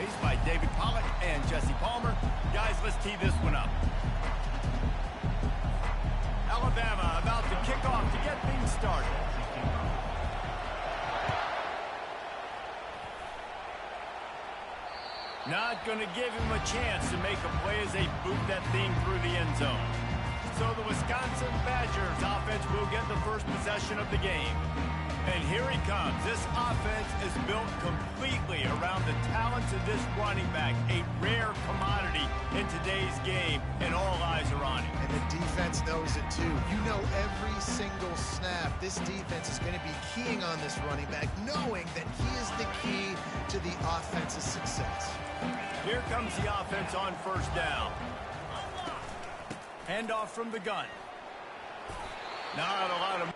faced by David Pollock and Jesse Palmer. Guys, let's tee this one up. Alabama about to kick off to get things started. Not going to give him a chance to make a play as they boot that thing through the end zone. So the Wisconsin Badgers offense will get the first possession of the game. And here he comes. This offense is built completely around the talents of this running back, a rare commodity in today's game, and all eyes are on him. And the defense knows it too. You know every single snap, this defense is going to be keying on this running back, knowing that he is the key to the offense's success. Here comes the offense on first down. Handoff from the gun. Not a lot of...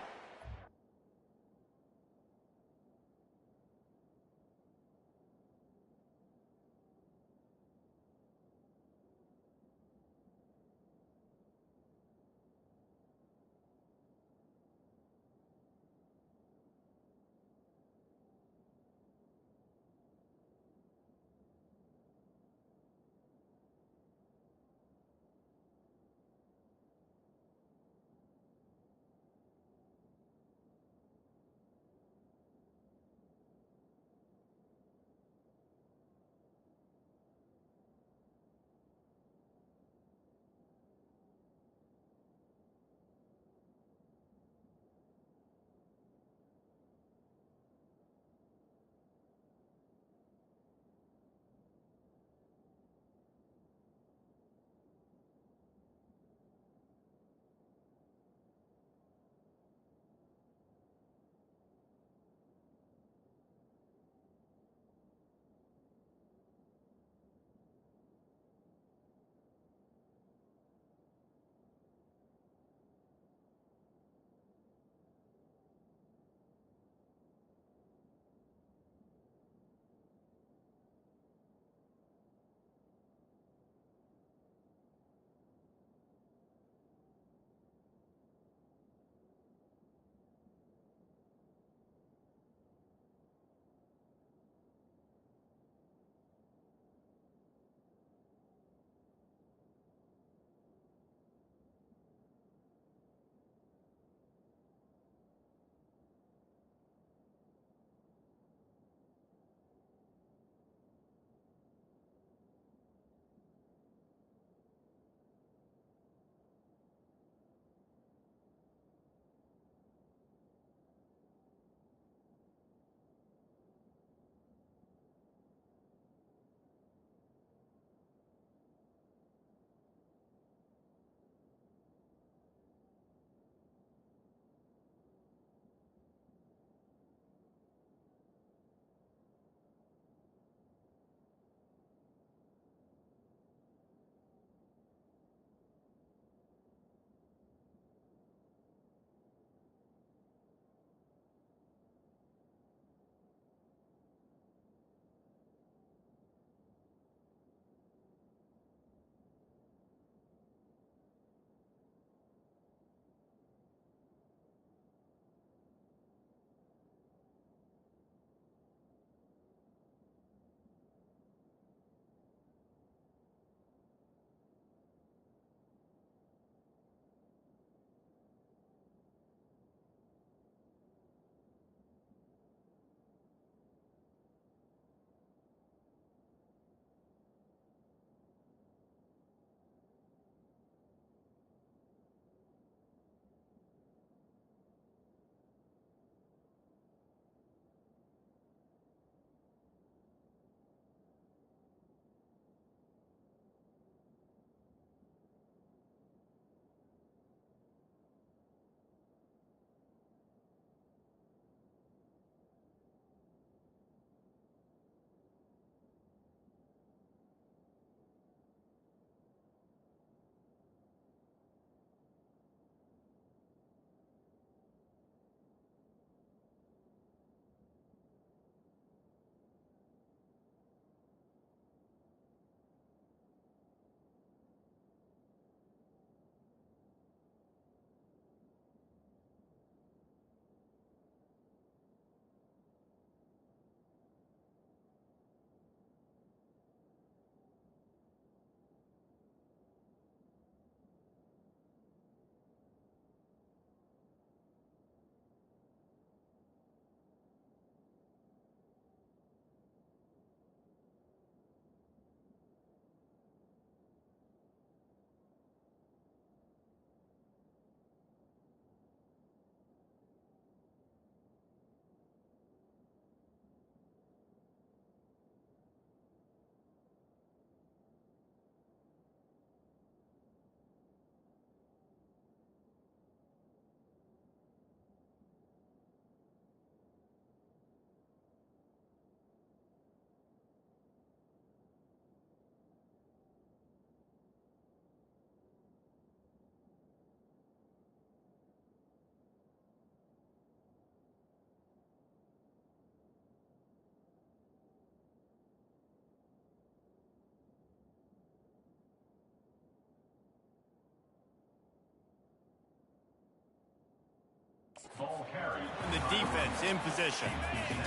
putting the defense in position.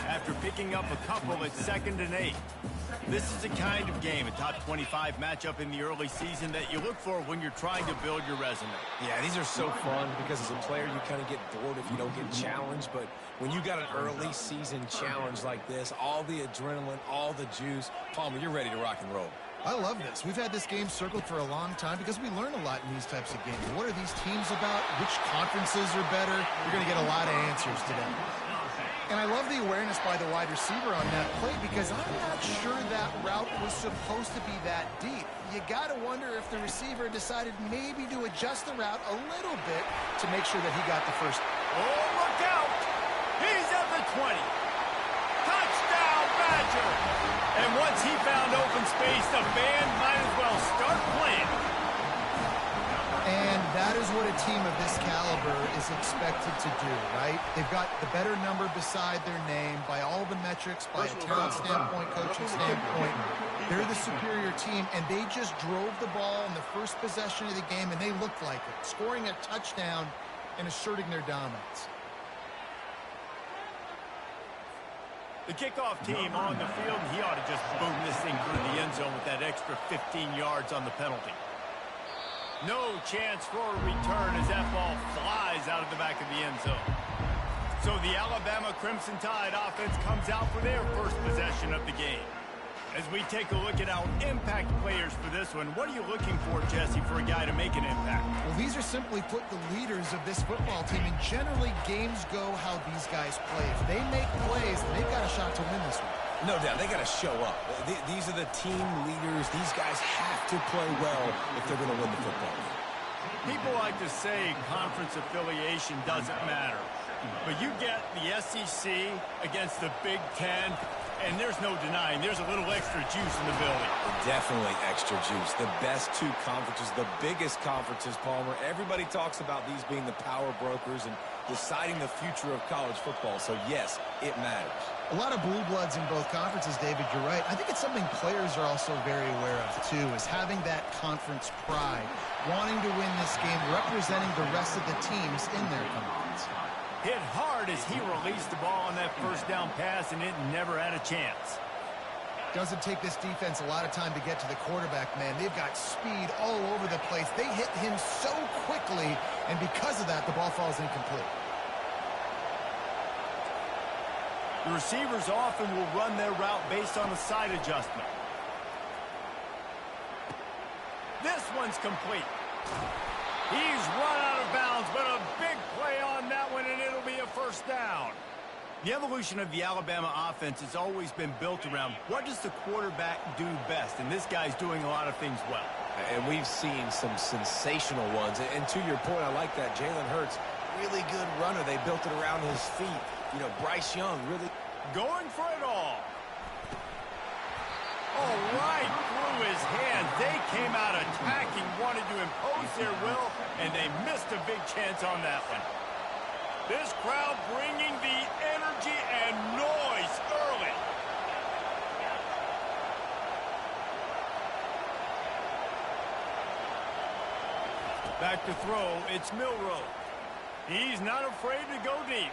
After picking up a couple at 2nd and 8. This is the kind of game, a top 25 matchup in the early season that you look for when you're trying to build your resume. Yeah, these are so fun because as a player you kind of get bored if you don't get challenged, but when you got an early season challenge like this, all the adrenaline, all the juice, Palmer, you're ready to rock and roll. I love this. We've had this game circled for a long time because we learn a lot in these types of games. What are these teams about? Which conferences are better? You're going to get a lot of answers today. And I love the awareness by the wide receiver on that play because I'm not sure that route was supposed to be that deep. You got to wonder if the receiver decided maybe to adjust the route a little bit to make sure that he got the first. Oh, look out! He's at the 20. Touchdown, Badger! And once he found open space, the band might as well start playing. And that is what a team of this caliber is expected to do, right? They've got the better number beside their name by all the metrics, by a talent standpoint, coaching standpoint. They're the superior team, and they just drove the ball in the first possession of the game, and they looked like it, scoring a touchdown and asserting their dominance. The kickoff team on the field, he ought to just boom this thing through the end zone with that extra 15 yards on the penalty. No chance for a return as that ball flies out of the back of the end zone. So the Alabama Crimson Tide offense comes out for their first possession of the game. As we take a look at our impact players for this one, what are you looking for, Jesse, for a guy to make an impact? Well, these are simply put the leaders of this football team, and generally games go how these guys play. If they make plays, they've got a shot to win this one. No doubt, they got to show up. These are the team leaders. These guys have to play well if they're going to win the football game. People like to say conference affiliation doesn't matter. But you get the SEC against the Big Ten, and there's no denying there's a little extra juice in the building. Definitely extra juice. The best two conferences, the biggest conferences, Palmer. Everybody talks about these being the power brokers and deciding the future of college football. So, yes, it matters. A lot of blue bloods in both conferences, David, you're right. I think it's something players are also very aware of, too, is having that conference pride, wanting to win this game, representing the rest of the teams in their conference. Hit hard as he released the ball on that first down pass, and it never had a chance. Doesn't take this defense a lot of time to get to the quarterback, man. They've got speed all over the place. They hit him so quickly, and because of that, the ball falls incomplete. The receivers often will run their route based on a side adjustment. This one's complete. He's run out of bounds, but a big play on that one, and it'll be a first down. The evolution of the Alabama offense has always been built around what does the quarterback do best, and this guy's doing a lot of things well. And we've seen some sensational ones. And to your point, I like that. Jalen Hurts, really good runner. They built it around his feet. You know, Bryce Young really going for it all. Oh, right through his hands. They came out attacking, wanted to impose their will, and they missed a big chance on that one. This crowd bringing the energy and noise early. Back to throw, it's Milroe. He's not afraid to go deep.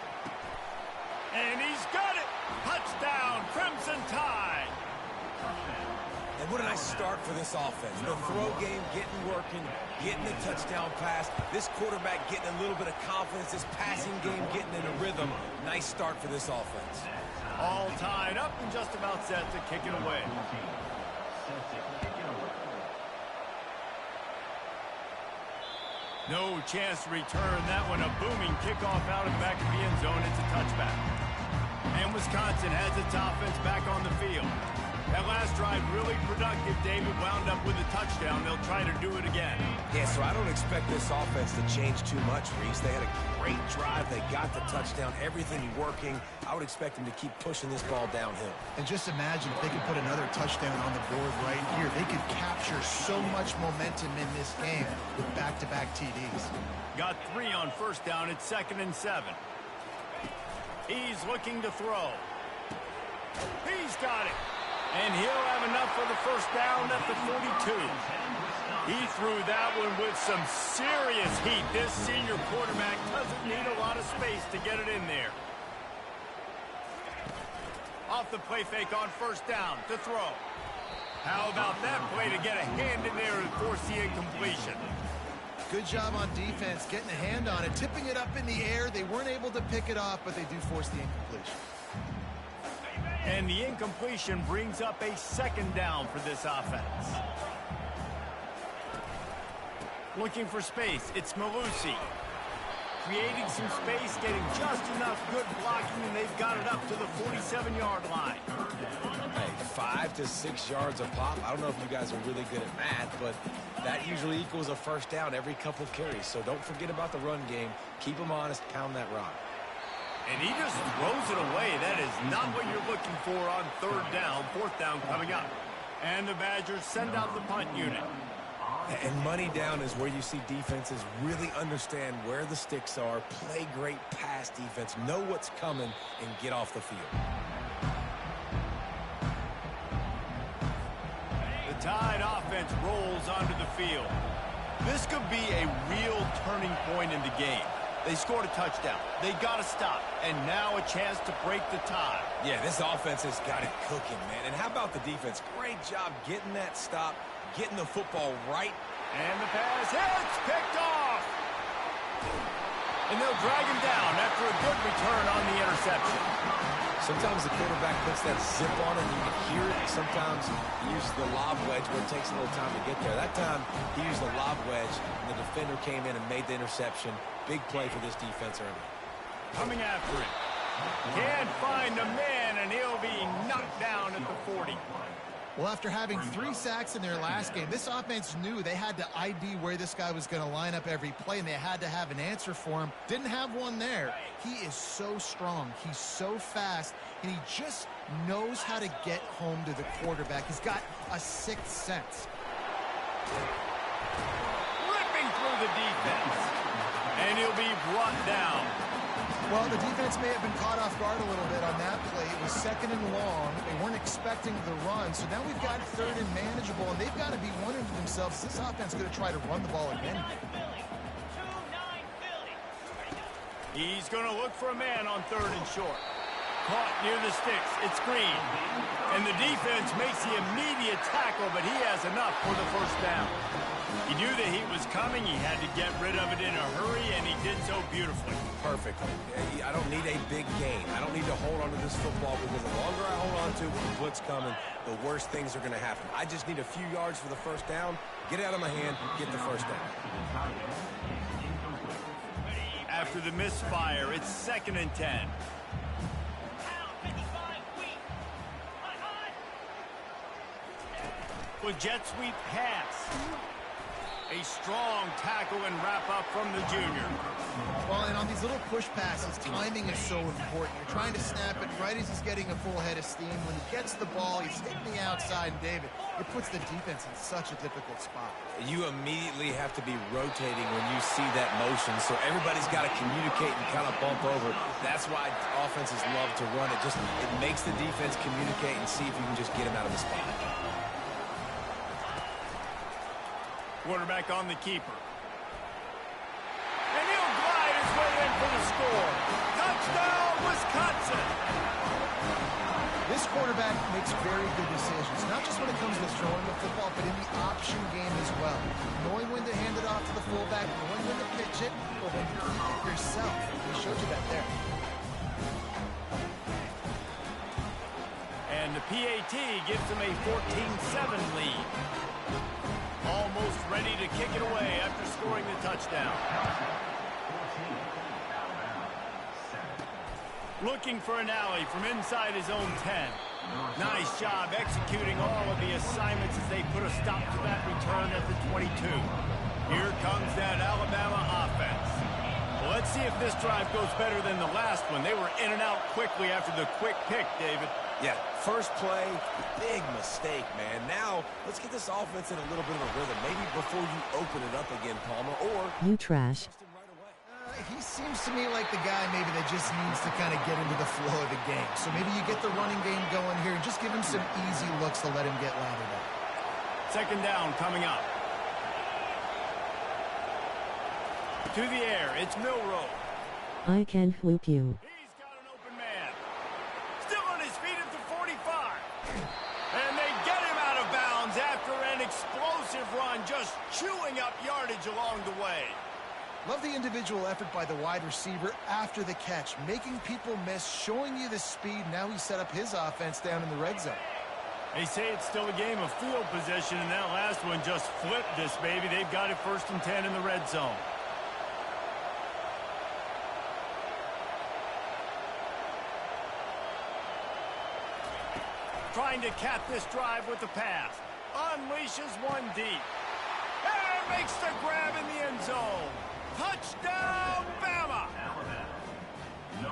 And he's got it. Touchdown, Crimson Tide. And what a nice start for this offense. The throw game getting working, getting the touchdown pass. This quarterback getting a little bit of confidence. This passing game getting in a rhythm. Nice start for this offense. All tied up and just about set to kick it away. No chance to return that one. A booming kickoff out of the back of the end zone. It's a touchback. And Wisconsin has its offense back on the field. That last drive really productive. David wound up with a touchdown. They'll try to do it again. Yeah, so I don't expect this offense to change too much, Reese. They had a great drive. They got the touchdown. Everything working. I would expect them to keep pushing this ball downhill. And just imagine if they could put another touchdown on the board right here. They could capture so much momentum in this game with back-to-back TDs. Got 3 on first down. It's 2nd and 7. He's looking to throw. He's got it. And he'll have enough for the first down at the 42. He threw that one with some serious heat. This senior quarterback doesn't need a lot of space to get it in there. off the play fake on first down to throw. How about that play to get a hand in there and force the incompletion? Good job on defense, getting a hand on it, tipping it up in the air. They weren't able to pick it off, but they do force the incompletion. And the incompletion brings up a second down for this offense. Looking for space, it's Malusi. Creating some space, getting just enough good blocking, and they've got it up to the 47-yard line. Hey, 5 to 6 yards a pop. I don't know if you guys are really good at math, but that usually equals a first down every couple of carries. So don't forget about the run game. Keep them honest, pound that rock. And he just throws it away. That is not what you're looking for on third down. Fourth down coming up. And the Badgers send out the punt unit. And money down is where you see defenses really understand where the sticks are, play great pass defense, know what's coming, and get off the field. The Tide offense rolls onto the field. This could be a real turning point in the game. They scored a touchdown. They got to stop. And now a chance to break the tie. Yeah, this offense has got it cooking, man. And how about the defense? Great job getting that stop, getting the football right. And the pass hits, picked off. And they'll drag him down after a good return on the interception. Sometimes the quarterback puts that zip on it and you can hear it. Sometimes he uses the lob wedge where it takes a little time to get there. That time he used the lob wedge and the defender came in and made the interception. Big play for this defense early. Coming after it. Can't find a man, and he'll be knocked down at the 40. Well, after having 3 sacks in their last game, this offense knew they had to ID where this guy was going to line up every play, and they had to have an answer for him. Didn't have one there. He is so strong. He's so fast, and he just knows how to get home to the quarterback. He's got a sixth sense. Ripping through the defense. And he'll be brought down. Well, the defense may have been caught off guard a little bit on that play. It was second and long. They weren't expecting the run. So now we've got third and manageable, and they've got to be wondering to themselves, is this offense going to try to run the ball again? He's going to look for a man on third and short. Caught near the sticks. It's Green. And the defense makes the immediate tackle, but he has enough for the first down. He knew that he was coming. He had to get rid of it in a hurry, and he did so beautifully. Perfectly. I don't need a big gain. I don't need to hold on to this football because the longer I hold on to it with the blitz coming, the worse things are going to happen. I just need a few yards for the first down, get it out of my hand, get the first down. After the misfire, it's 2nd and 10. With jet sweep pass. A strong tackle and wrap-up from the junior. Well, and on these little push passes, timing is so important. You're trying to snap it right as he's getting a full head of steam. When he gets the ball, he's hitting the outside, and David, it puts the defense in such a difficult spot. You immediately have to be rotating when you see that motion, so everybody's got to communicate and kind of bump over. That's why offenses love to run it. It makes the defense communicate and see if you can just get him out of the spot. Quarterback on the keeper. And he'll glide his way in for the score. Touchdown, Wisconsin! This quarterback makes very good decisions, not just when it comes to throwing the football, but in the option game as well. Knowing when to hand it off to the fullback, knowing when to pitch it, or when to keep it yourself. He showed you that there. And the PAT gives him a 14-7 lead. Almost ready to kick it away after scoring the touchdown. Looking for an alley from inside his own 10. Nice job executing all of the assignments as they put a stop to that return at the 22. Here comes that Alabama offense. Well, let's see if this drive goes better than the last one. They were in and out quickly after the quick pick, David. Yeah, first play, big mistake, man. Now, let's get this offense in a little bit of a rhythm. Maybe before you open it up again, Palmer, or... You trash. He seems to me like the guy maybe that just needs to kind of get into the flow of the game. So maybe you get the running game going here and just give him some easy looks to let him get lathered up. 2nd down coming up. To the air, it's Milroe. I can whoop you. He's got an open man. Still on his feet at the 45. explosive run, just chewing up yardage along the way. Love the individual effort by the wide receiver after the catch, making people miss, showing you the speed. Now he set up his offense down in the red zone. They say it's still a game of field position, and that last one just flipped this baby. They've got it 1st and 10 in the red zone. Trying to cap this drive with the pass. Unleashes one deep. And makes the grab in the end zone. Touchdown, Bama!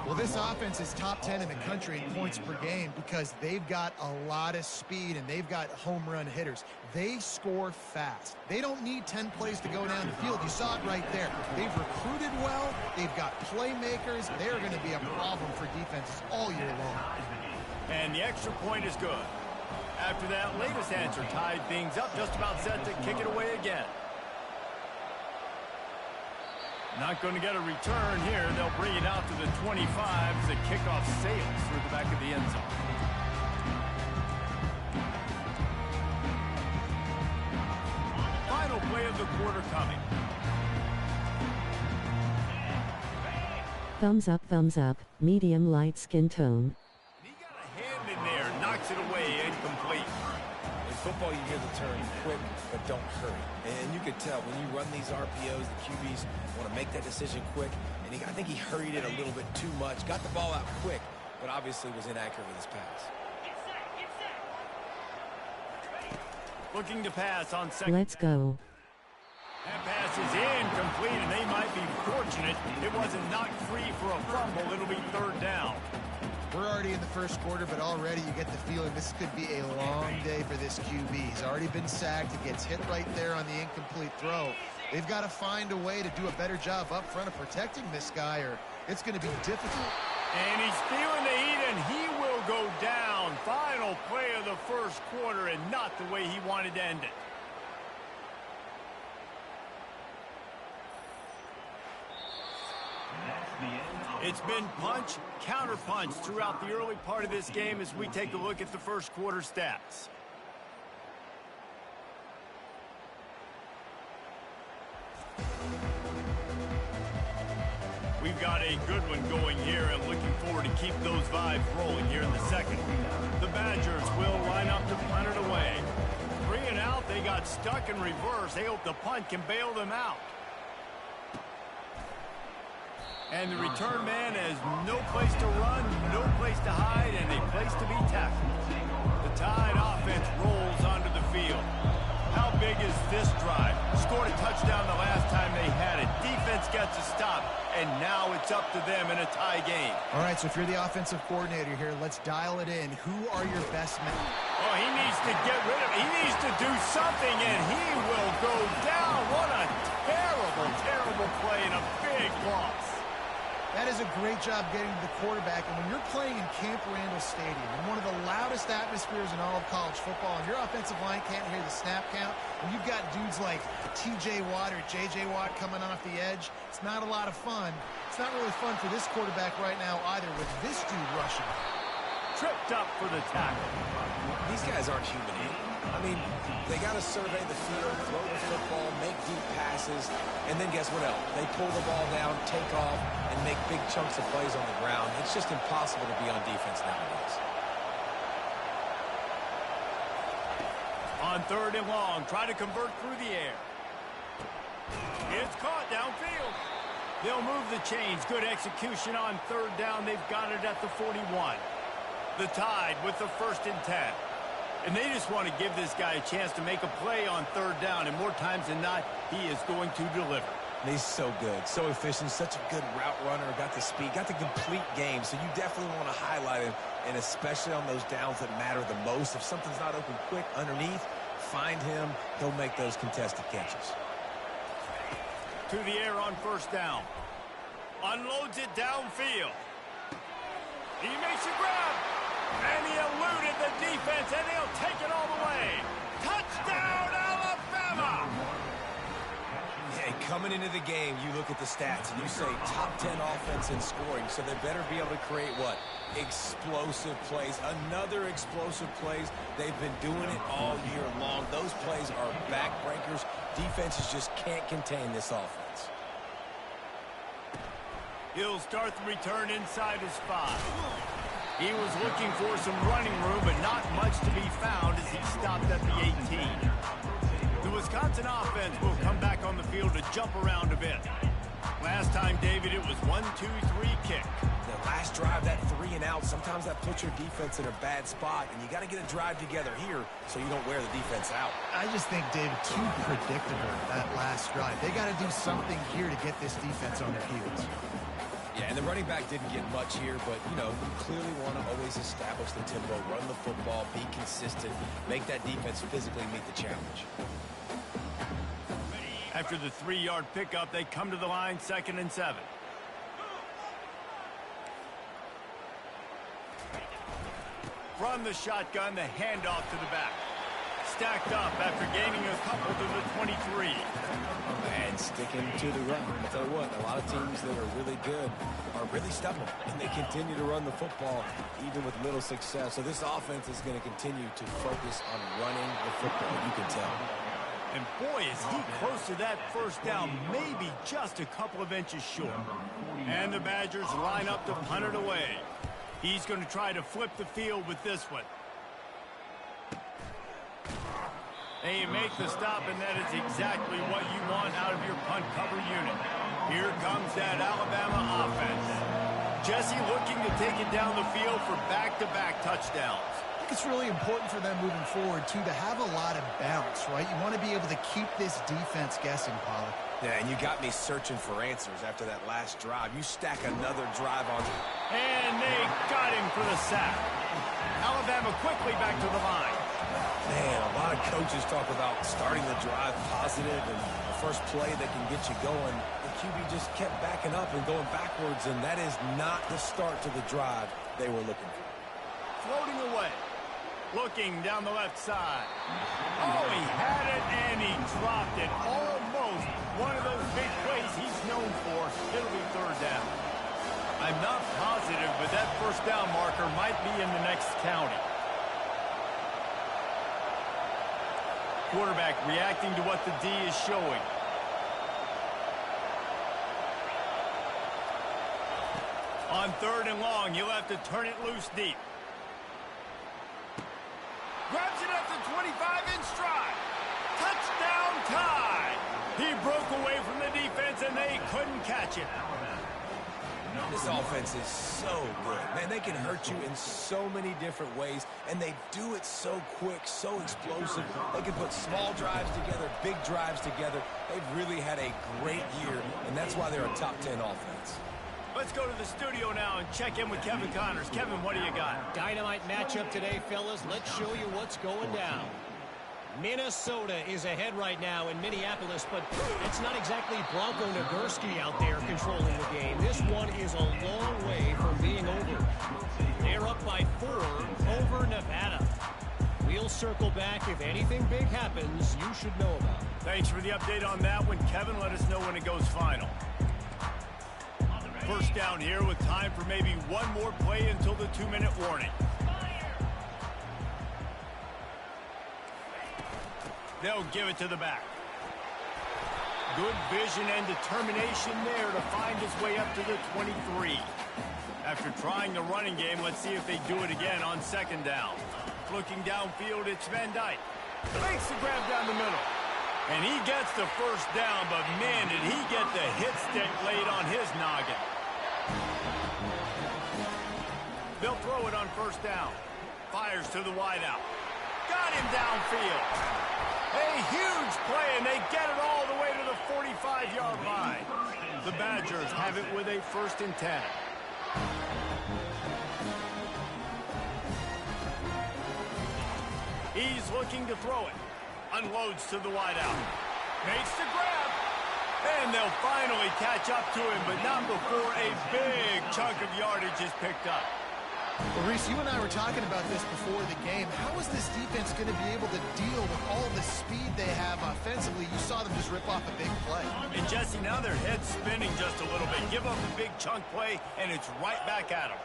Well, this offense is top 10 in the country in points per game because they've got a lot of speed and they've got home run hitters. They score fast. They don't need 10 plays to go down the field. You saw it right there. They've recruited well. They've got playmakers. They're going to be a problem for defenses all year long. And the extra point is good. After that latest answer tied things up, just about set to kick it away again. Not going to get a return here. They'll bring it out to the 25 as the kickoff sails through the back of the end zone. Final play of the quarter coming. Thumbs up, medium light skin tone. He got a hand in there, knocks it away, incomplete. In football, you hear the term quick, but don't hurry. And you could tell when you run these RPOs, the QBs want to make that decision quick. And I think he hurried it a little bit too much. Got the ball out quick, but obviously was inaccurate with his pass. Looking to pass on second. Let's go. That pass is incomplete, and they might be fortunate it wasn't knocked free for a fumble. It'll be 3rd down. We're already in the first quarter, but already you get the feeling this could be a long day for this QB. He's already been sacked. He gets hit right there on the incomplete throw. They've got to find a way to do a better job up front of protecting this guy, or it's going to be difficult. And he's feeling the heat, and he will go down. Final play of the first quarter, and not the way he wanted to end it. It's been punch, counter-punch throughout the early part of this game as we take a look at the first quarter stats. We've got a good one going here and looking forward to keep those vibes rolling here in the second. The Badgers will line up to punt it away. 3 and out, they got stuck in reverse. They hope the punt can bail them out. And the return man has no place to run, no place to hide, and a place to be tackled. The Tide offense rolls onto the field. How big is this drive? Scored a touchdown the last time they had it. Defense gets a stop, and now it's up to them in a tie game. All right, so if you're the offensive coordinator here, let's dial it in. Who are your best men? Oh, he needs to get rid of it. He needs to do something, and he will go down. What a terrible, terrible play and a big loss. That is a great job getting to the quarterback. And when you're playing in Camp Randall Stadium, in one of the loudest atmospheres in all of college football, and your offensive line can't hear the snap count, and you've got dudes like T.J. Watt or J.J. Watt coming off the edge, it's not a lot of fun. It's not really fun for this quarterback right now either with this dude rushing. Tripped up for the tackle. These guys aren't human. I mean, they got to survey the field, throw the football, make deep passes, and then guess what else? They pull the ball down, take off, and make big chunks of plays on the ground. It's just impossible to be on defense nowadays. On 3rd and long, try to convert through the air. It's caught downfield. They'll move the chains. Good execution on 3rd down. They've got it at the 41. The Tide with the 1st and 10. And they just want to give this guy a chance to make a play on 3rd down, and more times than not, he is going to deliver. He's so good, so efficient, such a good route runner, got the speed, got the complete game, so you definitely want to highlight him, and especially on those downs that matter the most. If something's not open quick underneath, find him. He'll make those contested catches. To the air on 1st down. Unloads it downfield. He makes a grab. And he eluded the defense, and he'll take it all the way. Touchdown, Alabama! Yeah, coming Coming into the game, you look at the stats and you say top 10 offense in scoring, so they better be able to create what? Explosive plays. Another explosive plays. They've been doing it all year long. Those plays are backbreakers. Defenses just can't contain this offense. He'll start the return inside his 5. He was looking for some running room, but not much to be found as he stopped at the 18. The Wisconsin offense will come back on the field to jump around a bit. Last time, David, it was 1-2-3 kick. The last drive, that 3 and out, sometimes that puts your defense in a bad spot, and you got to get a drive together here so you don't wear the defense out. I just think, David, too predictable, that last drive. They got to do something here to get this defense on their heels. Yeah, and the running back didn't get much here, but, you know, you clearly want to always establish the tempo, run the football, be consistent, make that defense physically meet the challenge. After the 3-yard pickup, they come to the line, 2nd and 7. From the shotgun, the handoff to the back. Stacked up after gaining a couple to the 23. And sticking to the run. I'll tell you what, a lot of teams that are really good are really stubborn, and they continue to run the football even with little success. So this offense is going to continue to focus on running the football, you can tell. And boy, is he close to that first down, maybe just a couple of inches short. And the Badgers line up to punt it away. He's going to try to flip the field with this one. And you make the stop, and that is exactly what you want out of your punt cover unit. Here comes that Alabama offense. Jesse looking to take it down the field for back-to-back touchdowns. I think it's really important for them moving forward, too, to have a lot of bounce, right? You want to be able to keep this defense guessing, Pollard. Yeah, and you got me searching for answers after that last drive. You stack another drive on. And they got him for the sack. Alabama quickly back to the line. Man, a lot of coaches talk about starting the drive positive and the first play that can get you going. The QB just kept backing up and going backwards, and that is not the start to the drive they were looking for. Floating away. Looking down the left side. Oh, he had it, and he dropped it. Almost one of those big plays he's known for. It'll be 3rd down. I'm not positive, but that first down marker might be in the next county. Quarterback reacting to what the D is showing. On 3rd and long, you'll have to turn it loose deep. Grabs it up to 25 in stride. Touchdown tie. He broke away from the defense, and they couldn't catch it. This offense is so good. Man, they can hurt you in so many different ways, and they do it so quick, so explosive. They can put small drives together, big drives together. They've really had a great year, and that's why they're a top 10 offense. Let's go to the studio now and check in with Kevin Connors. Kevin, what do you got? Dynamite matchup today, fellas. Let's show you what's going down. Minnesota is ahead right now in Minneapolis, but it's not exactly Bronco Nagurski out there controlling the game. This one is a long way from being over. They're up by 4 over Nevada. We'll circle back. If anything big happens, you should know about it. Thanks for the update on that one, Kevin. Let us know when it goes final. First down here with time for maybe one more play until the 2-minute warning. They'll give it to the back. Good vision and determination there to find his way up to the 23. After trying the running game, let's see if they do it again on 2nd down. Looking downfield, it's Van Dyke. Makes the grab down the middle. And he gets the first down, but man, did he get the hit stick laid on his noggin. They'll throw it on 1st down. Fires to the wideout. Got him downfield. A huge play, and they get it all the way to the 45-yard line. The Badgers have it with a 1st and 10. He's looking to throw it. Unloads to the wideout. Makes the grab. And they'll finally catch up to him, but not before a big chunk of yardage is picked up. Well, Reese, you and I were talking about this before the game. How is this defense going to be able to deal with all the speed they have offensively? You saw them just rip off a big play. And Jesse, now their head's spinning just a little bit. Give up a big chunk play, and it's right back at them.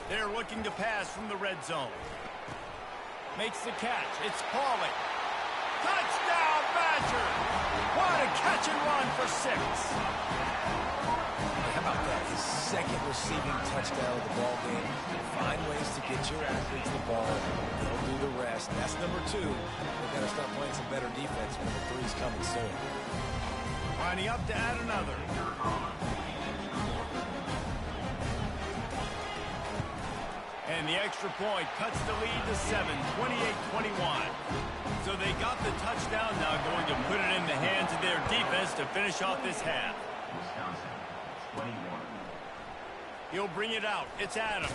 They're looking to pass from the red zone. Makes the catch. It's Pauly. Touchdown, Badger! What a catch and run for 6. How about that? His second receiving touchdown of the ball game. Find ways to get your athletes the ball. They'll do the rest. That's number 2. They've got to start playing some better defense when the 3's coming soon. Lining up to add another. And the extra point cuts the lead to 7, 28-21. So they got the touchdown, now going to put it in the hands of their defense to finish off this half. He'll bring it out. It's Adams.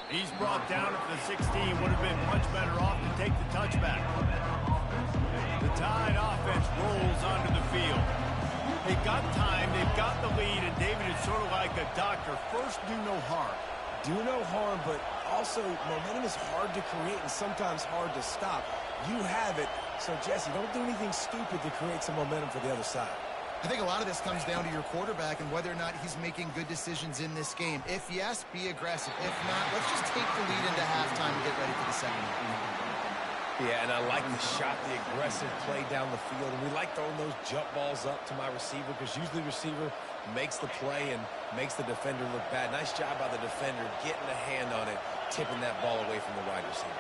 He's brought down at the 16. Would have been much better off to take the touchback. The Tide offense rolls onto the field. They've got time. They've got the lead. And David is sort of like a doctor. First, do no harm. Do no harm, but also momentum is hard to create and sometimes hard to stop. You have it. So, Jesse, don't do anything stupid to create some momentum for the other side. I think a lot of this comes down to your quarterback and whether or not he's making good decisions in this game. If yes, be aggressive. If not, let's just take the lead into halftime and get ready for the second half. Yeah, and I like the shot, the aggressive play down the field. And we like throwing those jump balls up to my receiver because usually the receiver makes the play and makes the defender look bad. Nice job by the defender getting a hand on it, tipping that ball away from the wide receiver.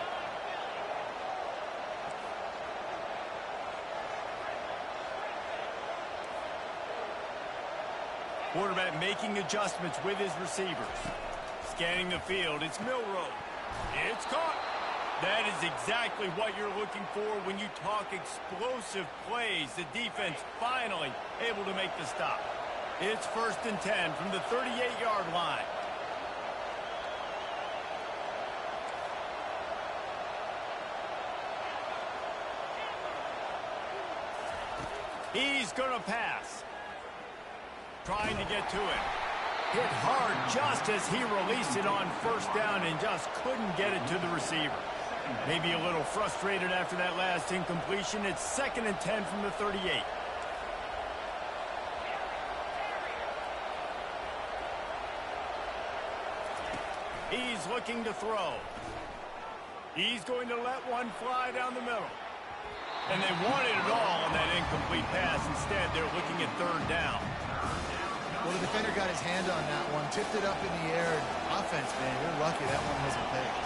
Quarterback making adjustments with his receivers. Scanning the field, it's Milroe. It's caught. That is exactly what you're looking for when you talk explosive plays. The defense finally able to make the stop. It's 1st and 10 from the 38-yard line. He's going to pass. Trying to get to it. Hit hard just as he released it on 1st down and just couldn't get it to the receiver. Maybe a little frustrated after that last incompletion. It's 2nd and 10 from the 38. He's looking to throw. He's going to let one fly down the middle. And they wanted it all on that incomplete pass. Instead, they're looking at 3rd down. Well, the defender got his hand on that one, tipped it up in the air. Offense, man, you're lucky that one wasn't picked.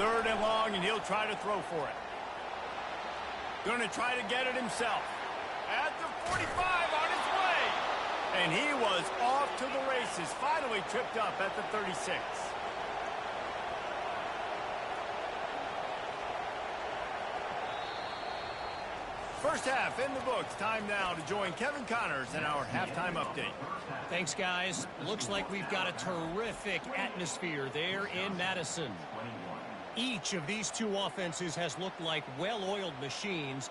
Third and long, and he'll try to throw for it. Going to try to get it himself. At the 45, on his way. And he was off to the races. Finally tripped up at the 36. First half in the books. Time now to join Kevin Connors in our halftime update. Thanks, guys. Looks like we've got a terrific atmosphere there in Madison. Each of these two offenses has looked like well-oiled machines,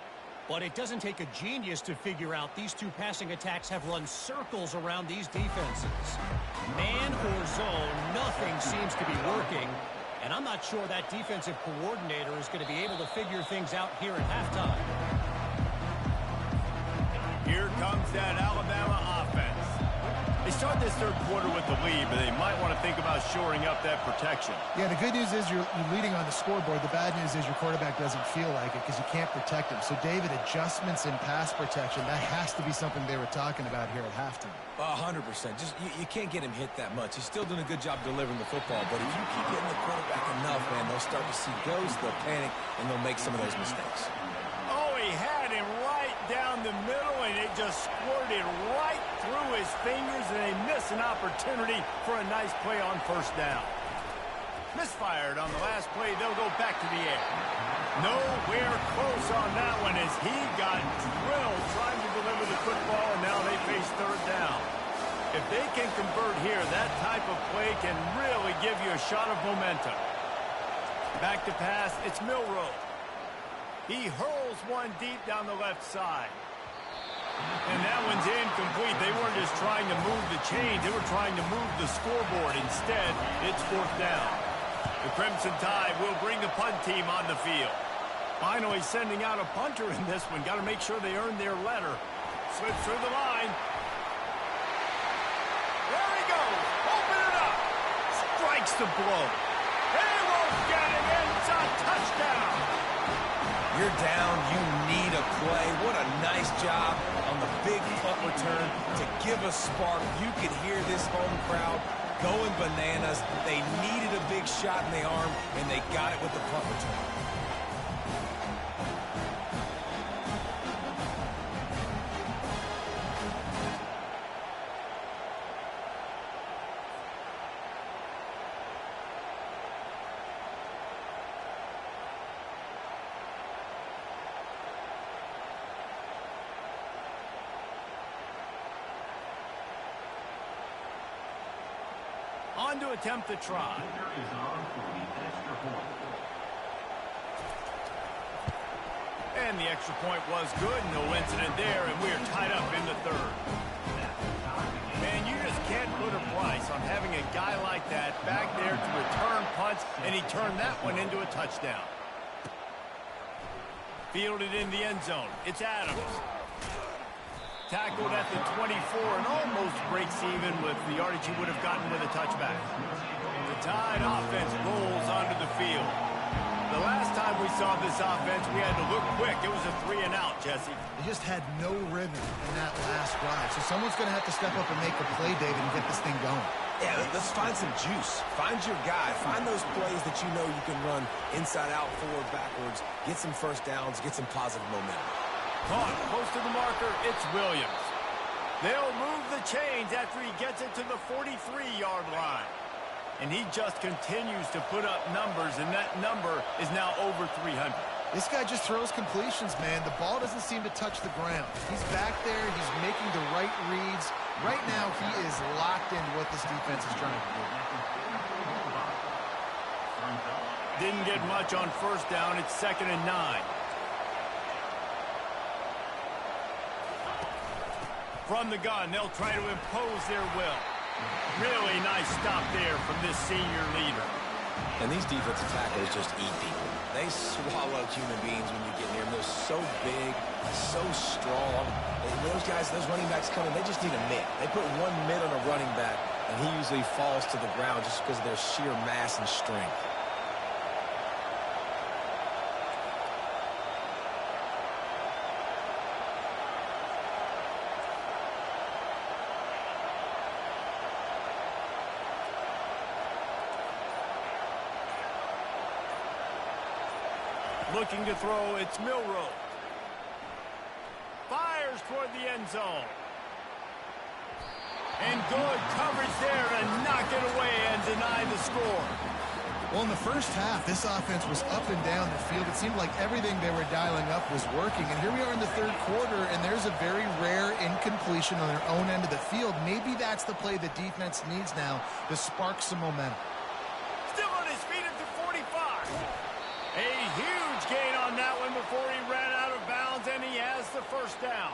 but it doesn't take a genius to figure out these two passing attacks have run circles around these defenses. Man or zone, nothing seems to be working, and I'm not sure that defensive coordinator is going to be able to figure things out here at halftime. Here comes that Alabama offense. They start this third quarter with the lead, but they might want to think about shoring up that protection. Yeah, the good news is you're leading on the scoreboard. The bad news is your quarterback doesn't feel like it because you can't protect him. So, David, adjustments in pass protection, that has to be something they were talking about here at halftime. 100%. Just you can't get him hit that much. He's still doing a good job delivering the football, but if you keep getting the quarterback enough, man, they'll start to see ghosts, they'll panic, and they'll make some of those mistakes. Oh, he had him right down the middle, and it just squirted right through his fingers, and they miss an opportunity for a nice play on 1st down. Misfired on the last play. They'll go back to the air. Nowhere close on that one as he got drilled trying to deliver the football, and now they face 3rd down. If they can convert here, that type of play can really give you a shot of momentum. Back to pass, it's Milroe. He hurls one deep down the left side. And that one's incomplete. They weren't just trying to move the chains. They were trying to move the scoreboard. Instead, it's fourth down. The Crimson Tide will bring the punt team on the field. Finally sending out a punter in this one. Got to make sure they earn their letter. Slips through the line. There he goes. Open it up. Strikes the blow. They won't get it. It's a touchdown. You're down. You need a play. What a nice job on the big punt return to give a spark. You could hear this home crowd going bananas. They needed a big shot in the arm, and they got it with the punt return. On to attempt the try. And the extra point was good. No incident there, and we are tied up in the third. Man, you just can't put a price on having a guy like that back there to return punts, and he turned that one into a touchdown. Fielded in the end zone. It's Adams. Tackled at the 24 and almost breaks even with the yardage he would have gotten with a touchback. The Tide offense rolls onto the field. The last time we saw this offense, we had to look quick. It was a 3-and-out, Jesse. They just had no rhythm in that last drive. So someone's going to have to step up and make a play, David, and get this thing going. Yeah, let's find some juice. Find your guy. Find those plays that you know you can run inside out, forward, backwards. Get some first downs. Get some positive momentum. Caught close to the marker, it's Williams. They'll move the chains after he gets it to the 43-yard line. And he just continues to put up numbers, and that number is now over 300. This guy just throws completions, man. The ball doesn't seem to touch the ground. He's back there. He's making the right reads. Right now, he is locked into what this defense is trying to do. Didn't get much on first down. It's 2nd and 9. From the gun, they'll try to impose their will. Really nice stop there from this senior leader. And these defensive tackles just eat people. They swallow human beings when you get near them. They're so big, so strong. And those guys, those running backs coming, they just need a mitt. They put one mitt on a running back, and he usually falls to the ground just because of their sheer mass and strength. Looking to throw, it's Milroe. Fires toward the end zone. And good coverage there to knock it away and deny the score. Well, in the first half, this offense was up and down the field. It seemed like everything they were dialing up was working. And here we are in the third quarter, and there's a very rare incompletion on their own end of the field. Maybe that's the play the defense needs now to spark some momentum. Still on his feet at the 45. A huge gain on that one before he ran out of bounds, and he has the first down.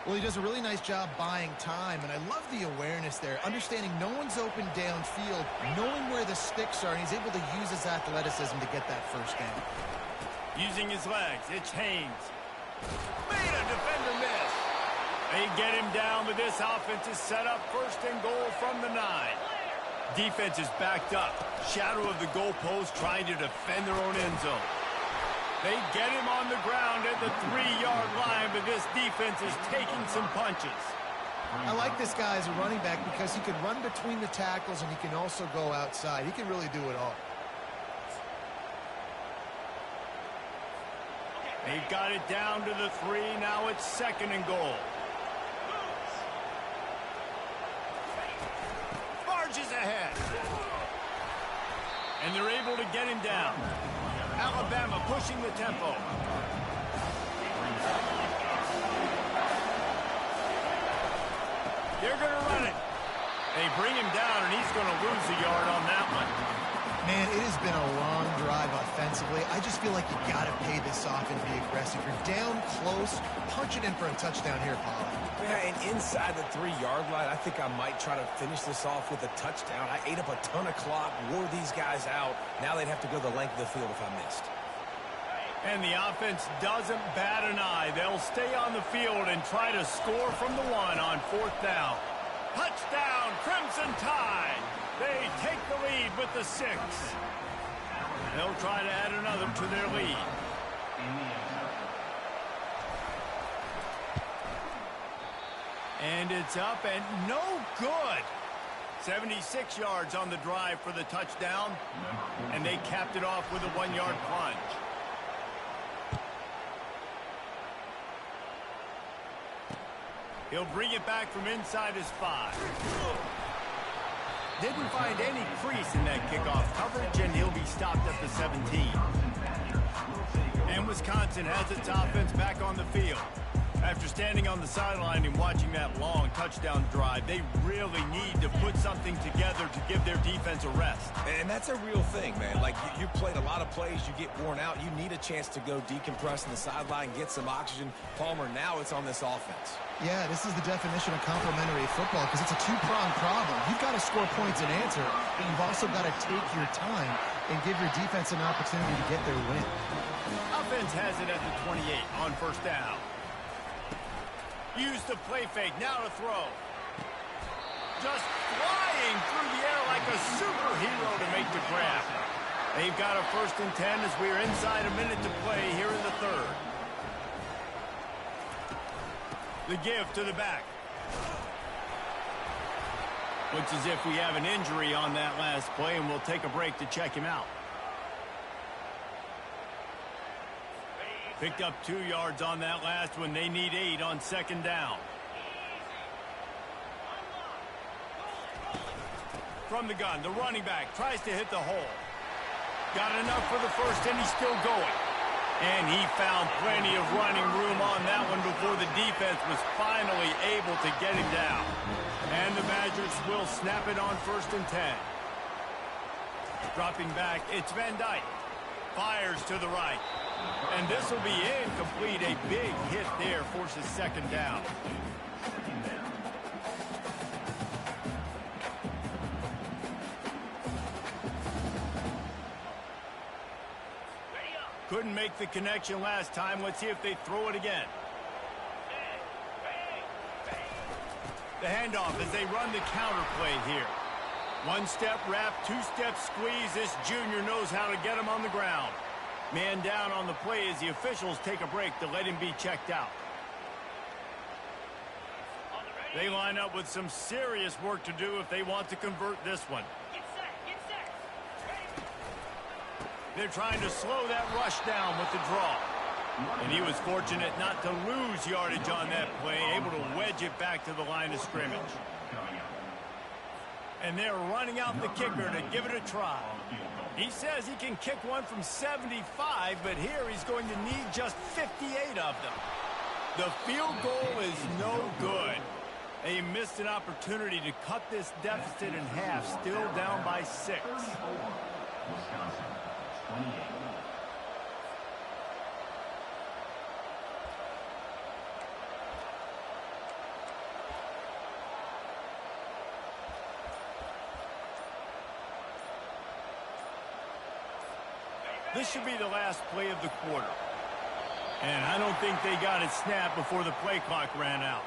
Well, he does a really nice job buying time, and I love the awareness there, understanding no one's open downfield, knowing where the sticks are, and he's able to use his athleticism to get that first down. Using his legs, it's Haynes. Made a defender miss. They get him down, but this offense is set up 1st and goal from the 9. Defense is backed up. Shadow of the goalpost trying to defend their own end zone. They get him on the ground at the 3-yard line, but this defense is taking some punches. I like this guy as a running back because he can run between the tackles and he can also go outside. He can really do it all. They've got it down to the 3. Now it's 2nd and goal. Barges ahead. And they're able to get him down. Alabama pushing the tempo. They're going to run it. They bring him down, and he's going to lose a yard on that one. Man, it has been a long drive offensively. I just feel like you got to pay this off and be aggressive. You're down close. Punch it in for a touchdown here, Paul. Yeah, and inside the 3-yard line, I think I might try to finish this off with a touchdown. I ate up a ton of clock, wore these guys out. Now they'd have to go the length of the field if I missed. And the offense doesn't bat an eye. They'll stay on the field and try to score from the 1 on 4th down. Touchdown, Crimson Tide. They take the lead with the 6. They'll try to add another to their lead. And it's up and no good. 76 yards on the drive for the touchdown. And they capped it off with a 1-yard plunge. He'll bring it back from inside his 5. Didn't find any crease in that kickoff coverage, and he'll be stopped at the 17. And Wisconsin has its offense back on the field. After standing on the sideline and watching that long touchdown drive, they really need to put something together to give their defense a rest. And that's a real thing, man. Like, you played a lot of plays, you get worn out, you need a chance to go decompress on the sideline, get some oxygen. Palmer, now it's on this offense. Yeah, this is the definition of complementary football because it's a two-pronged problem. You've got to score points and answer, but you've also got to take your time and give your defense an opportunity to get their win. Offense has it at the 28 on 1st down. Use the play fake, now to throw. Just flying through the air like a superhero to make the grab. They've got a 1st and 10 as we're inside a minute to play here in the 3rd. The give to the back. Looks as if we have an injury on that last play, and we'll take a break to check him out. Picked up 2 yards on that last one. They need 8 on 2nd down. From the gun, the running back tries to hit the hole. Got enough for the 1st, and he's still going. And he found plenty of running room on that one before the defense was finally able to get him down. And the Badgers will snap it on 1st and 10. Dropping back, it's Van Dyke. Fires to the right. And this will be incomplete. A big hit there forces 2nd down. Couldn't make the connection last time. Let's see if they throw it again. The handoff as they run the counter play here. 1-step wrap, 2-step squeeze. This junior knows how to get him on the ground. Man down on the play as the officials take a break to let him be checked out. They line up with some serious work to do if they want to convert this one. They're trying to slow that rush down with the draw. And he was fortunate not to lose yardage on that play, able to wedge it back to the line of scrimmage. And they're running out the kicker to give it a try. He says he can kick one from 75, but here he's going to need just 58 of them. The field goal is no good. They missed an opportunity to cut this deficit in half, still down by 6. This should be the last play of the quarter. And I don't think they got it snapped before the play clock ran out.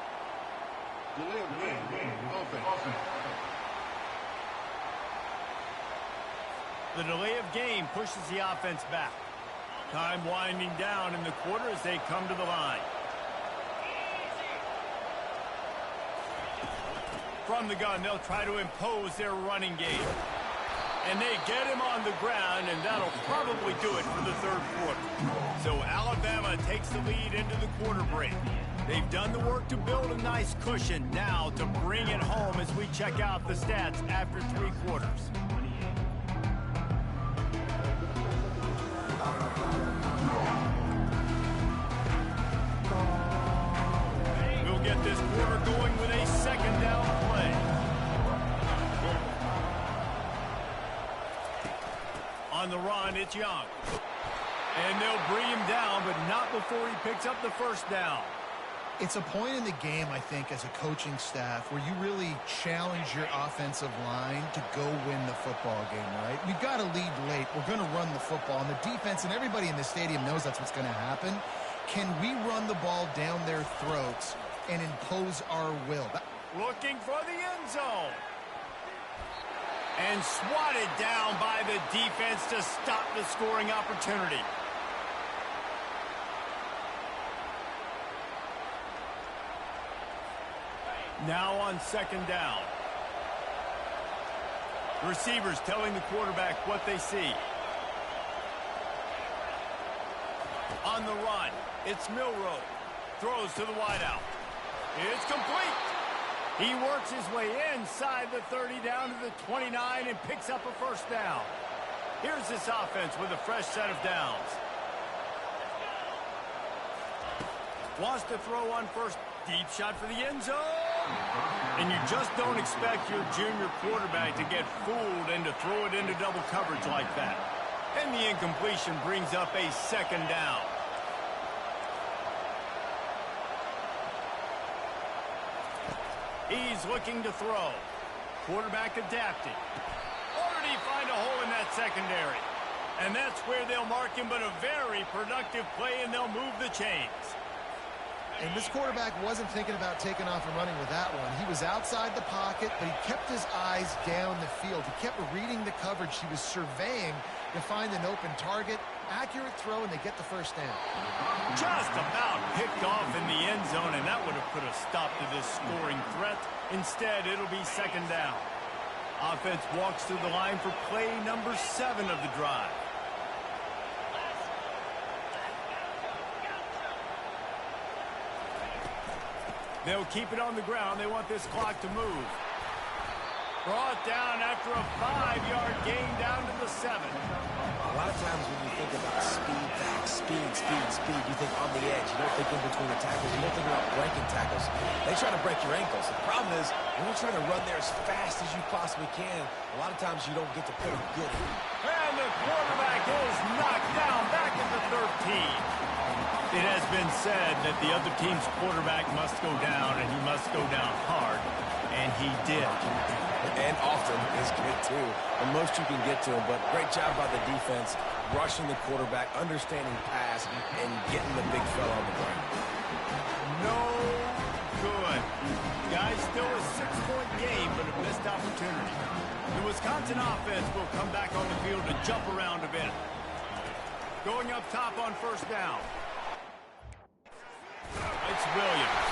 The delay of game pushes the offense back. Time winding down in the quarter as they come to the line. From the gun, they'll try to impose their running game. And they get him on the ground, and that'll probably do it for the 3rd quarter. So Alabama takes the lead into the quarter break. They've done the work to build a nice cushion. Now to bring it home as we check out the stats after 3 quarters. We'll get this quarter going with a 2nd down play. the run, it's Young. And they'll bring him down, but not before he picks up the first down. It's a point in the game, I think, as a coaching staff where you really challenge your offensive line to go win the football game, right? We've got to lead late. We're going to run the football. And the defense and everybody in the stadium knows that's what's going to happen. Can we run the ball down their throats and impose our will? Looking for the end zone. And swatted down by the defense to stop the scoring opportunity. Now on second down. Receivers telling the quarterback what they see. On the run, it's Milroe. Throws to the wideout. It's complete. He works his way inside the 30 down to the 29 and picks up a first down. Here's this offense with a fresh set of downs. Wants to throw on first. Deep shot for the end zone. And you just don't expect your junior quarterback to get fooled and to throw it into double coverage like that. And the incompletion brings up a second down. He's looking to throw. Quarterback adapting. Or did he find a hole in that secondary? And that's where they'll mark him, but a very productive play, and they'll move the chains. And this quarterback wasn't thinking about taking off and running with that one. He was outside the pocket, but he kept his eyes down the field. He kept reading the coverage. He was surveying to find an open target. Accurate throw, and they get the first down. Just about picked off in the end zone, and that would have put a stop to this scoring threat. Instead, it'll be second down. Offense walks through the line for play number 7 of the drive. They'll keep it on the ground. They want this clock to move. Brought down after a 5-yard gain down to the 7. A lot of times when you think about speed back, speed, you think on the edge. You don't think in between the tackles. You don't think about breaking tackles. They try to break your ankles. The problem is when you're trying to run there as fast as you possibly can, a lot of times you don't get to put a good hit. And the quarterback is knocked down back at the 13. It has been said that the other team's quarterback must go down, and he must go down hard, and he did. And often is good, too. The most you can get to him, but great job by the defense, rushing the quarterback, understanding pass, and getting the big fella on the ground. No good. Guys, still a 6-point game, but a missed opportunity. The Wisconsin offense will come back on the field to jump around a bit. Going up top on first down. It's Williams.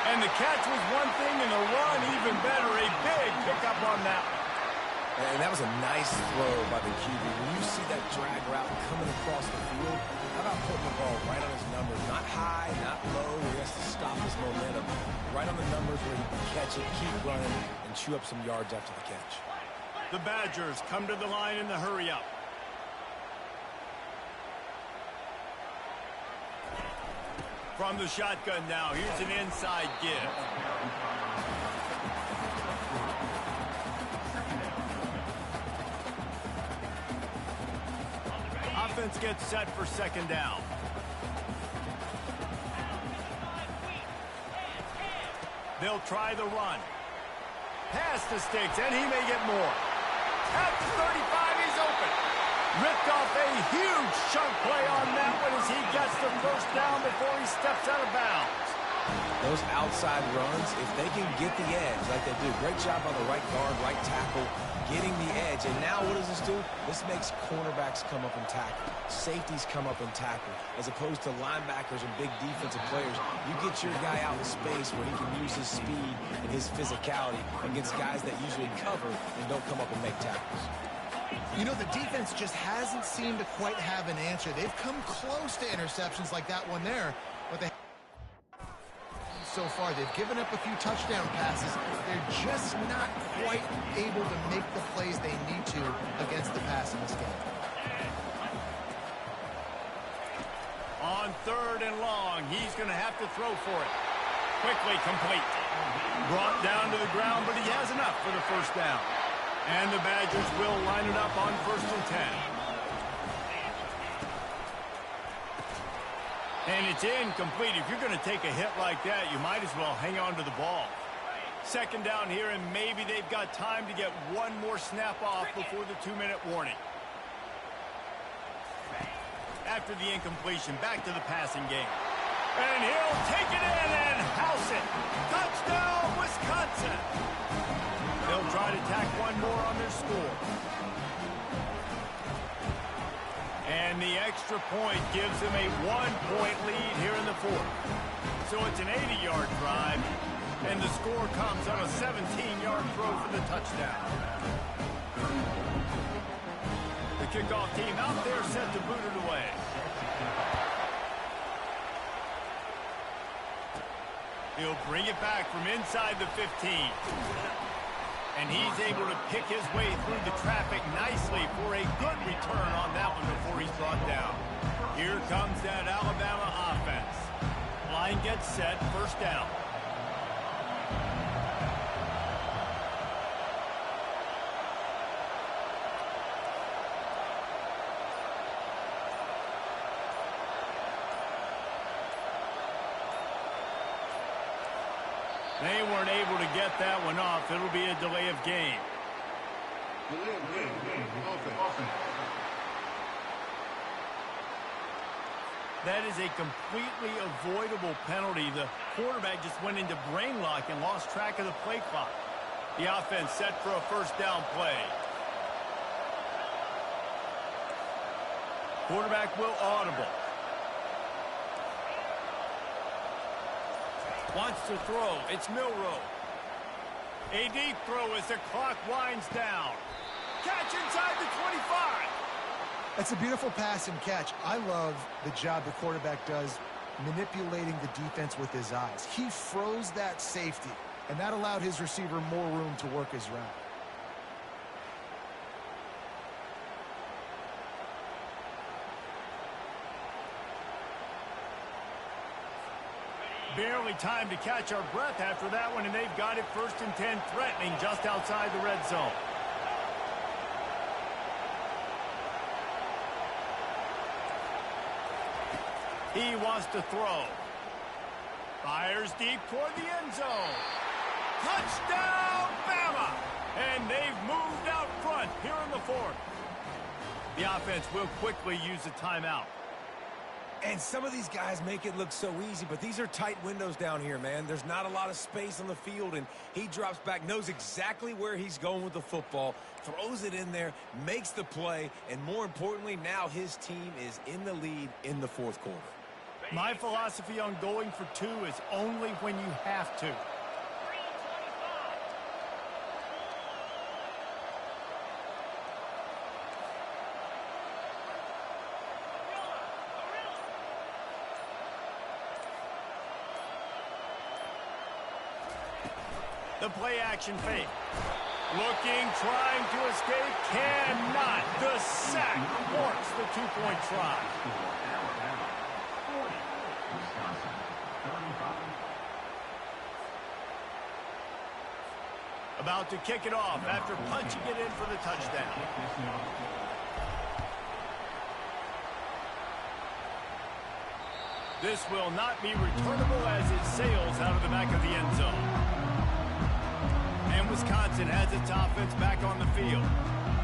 And the catch was one thing, and the run even better. A big pickup on that one. And that was a nice throw by the QB. When you see that drag route coming across the field, how about putting the ball right on his numbers? Not high, not low, where he has to stop his momentum. Right on the numbers where he can catch it, keep running, and chew up some yards after the catch. The Badgers come to the line in the hurry-up. From the shotgun now, here's an inside give. Offense gets set for second down. They'll try the run. Pass to Sticks, and he may get more. At 35, he's open. Ripped off a huge chunk play on that one as he gets the first down before he steps out of bounds. Those outside runs, if they can get the edge like they do, great job on the right guard, right tackle, getting the edge. And now what does this do? This makes cornerbacks come up and tackle. Safeties come up and tackle. As opposed to linebackers and big defensive players, you get your guy out in space where he can use his speed and his physicality against guys that usually cover and don't come up and make tackles. You know, the defense just hasn't seemed to quite have an answer. They've come close to interceptions like that one there, but they so far they've given up a few touchdown passes. They're just not quite able to make the plays they need to against the pass in this game. On third and long, he's going to have to throw for it. Quickly complete. Brought down to the ground, but he has enough for the first down. And the Badgers will line it up on 1st and 10. And it's incomplete. If you're going to take a hit like that, you might as well hang on to the ball. Second down here, and maybe they've got time to get one more snap off before the 2-minute warning. After the incompletion, back to the passing game. And he'll take it in and house it. Touchdown, Wisconsin. They'll try to tack one more on their score. And the extra point gives them a 1-point lead here in the fourth. So it's an 80-yard drive, and the score comes on a 17-yard throw for the touchdown. The kickoff team out there set to boot it away. He'll bring it back from inside the 15. And he's able to pick his way through the traffic nicely for a good return on that one before he's brought down. Here comes that Alabama offense. Line gets set, first down. They weren't able to get that one off. It'll be a delay of game. That is a completely avoidable penalty. The quarterback just went into brain lock and lost track of the play clock. The offense set for a first down play. Quarterback will audible. Wants to throw. It's Milroe. A deep throw as the clock winds down. Catch inside the 25. That's a beautiful pass and catch. I love the job the quarterback does manipulating the defense with his eyes. He froze that safety, and that allowed his receiver more room to work his route. Barely time to catch our breath after that one, and they've got it 1st and 10, threatening just outside the red zone. He wants to throw. Fires deep toward the end zone. Touchdown, Bama! And they've moved out front here in the fourth. The offense will quickly use a timeout. And some of these guys make it look so easy, but these are tight windows down here, man. There's not a lot of space on the field, and he drops back, knows exactly where he's going with the football, throws it in there, makes the play, and more importantly, now his team is in the lead in the fourth quarter. My philosophy on going for two is only when you have to. The play action fake. Looking, trying to escape, cannot. The sack thwarts the two-point try. About to kick it off after punching it in for the touchdown. This will not be returnable as it sails out of the back of the end zone. And Wisconsin has its offense back on the field.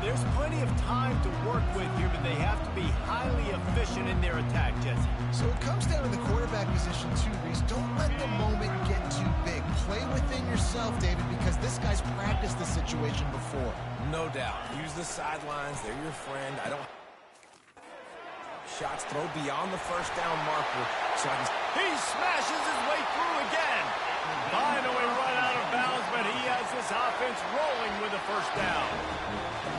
There's plenty of time to work with here, but they have to be highly efficient in their attack, Jesse. So it comes down to the quarterback position too, Reese. Don't let the moment get too big. Play within yourself, David, because this guy's practiced the situation before. No doubt. Use the sidelines. They're your friend. Shots throw beyond the first down marker. So he smashes his way through again. Finally run out of bounds, but he has this offense rolling with a first down.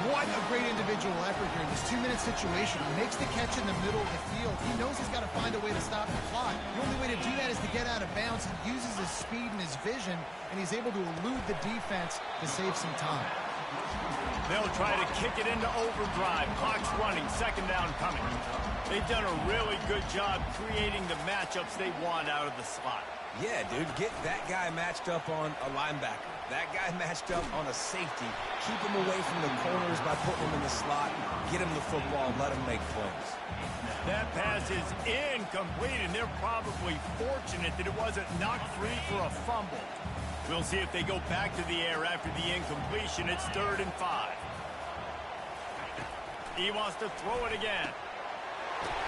What a great individual effort here in this 2-minute situation. He makes the catch in the middle of the field. He knows he's got to find a way to stop the clock. The only way to do that is to get out of bounds. He uses his speed and his vision, and he's able to elude the defense to save some time. They'll try to kick it into overdrive. Clock's running, second down coming. They've done a really good job creating the matchups they want out of the slot. Yeah, dude, get that guy matched up on a linebacker. That guy matched up on a safety. Keep him away from the corners by putting him in the slot. Get him the football, let him make plays. That pass is incomplete, and they're probably fortunate that it wasn't knocked free for a fumble. We'll see if they go back to the air after the incompletion. It's 3rd and 5. He wants to throw it again.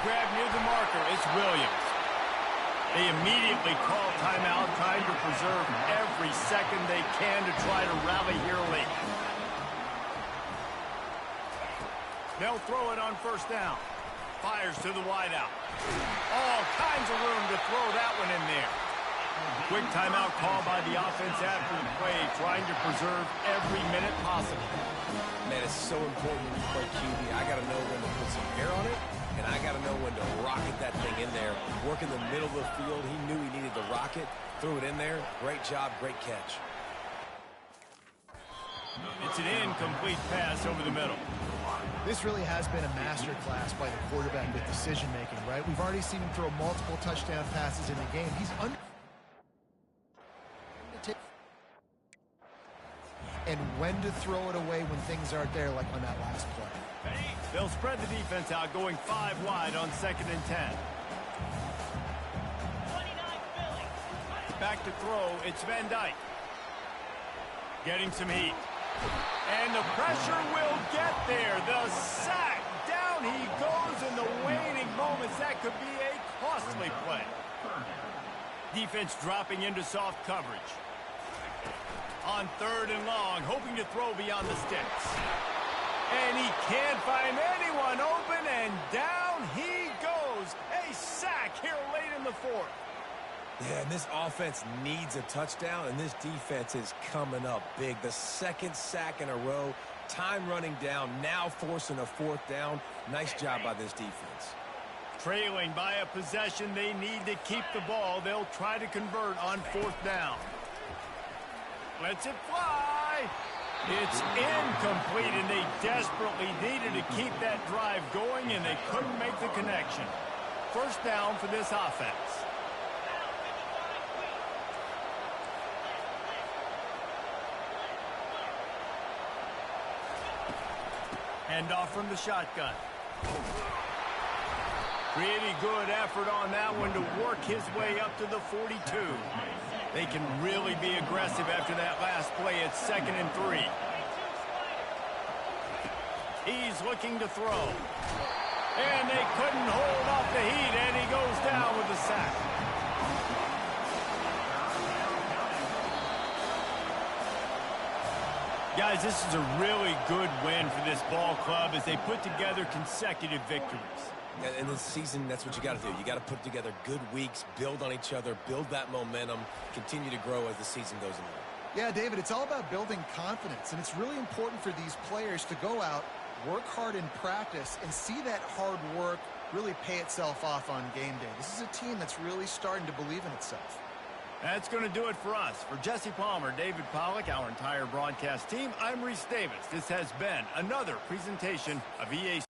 Grab near the marker. It's Williams. They immediately call timeout, trying to preserve every second they can to try to rally here late. They'll throw it on 1st down. Fires to the wideout. All kinds of room to throw that one in there. Quick timeout call by the offense after the play, trying to preserve every minute possible. Man, it's so important when you play QB. I got to know when to put some air on it, and I got to know when to rocket that thing in there. Work in the middle of the field. He knew he needed to rocket. Threw it in there. Great job, great catch. It's an incomplete pass over the middle. This really has been a master class by the quarterback with decision-making, right? We've already seen him throw multiple touchdown passes in the game. He's and when to throw it away when things aren't there, like on that last play. They'll spread the defense out, going 5 wide on 2nd and 10. Back to throw, it's Van Dyke. Getting some heat. And the pressure will get there. The sack. Down he goes in the waning moments. That could be a costly play. Defense dropping into soft coverage. On 3rd and long, hoping to throw beyond the sticks. And he can't find anyone open, and down he goes. A sack here late in the 4th. Yeah, and this offense needs a touchdown, and this defense is coming up big. The 2nd sack in a row, time running down, now forcing a 4th down. Nice job by this defense. Trailing by a possession, they need to keep the ball. They'll try to convert on 4th down. Lets it fly. It's incomplete, and they desperately needed to keep that drive going, and they couldn't make the connection. 1st down for this offense. Handoff from the shotgun. Pretty good effort on that one to work his way up to the 42. They can really be aggressive after that last play. It's 2nd and 3. He's looking to throw. And they couldn't hold off the heat, and he goes down with a sack. Guys, this is a really good win for this ball club as they put together consecutive victories. In this season, that's what you got to do. You got to put together good weeks, build on each other, build that momentum, continue to grow as the season goes along. Yeah, David, it's all about building confidence, and it's really important for these players to go out, work hard in practice, and see that hard work really pay itself off on game day. This is a team that's really starting to believe in itself. That's going to do it for us. For Jesse Palmer, David Pollack, our entire broadcast team, I'm Reese Davis. This has been another presentation of EA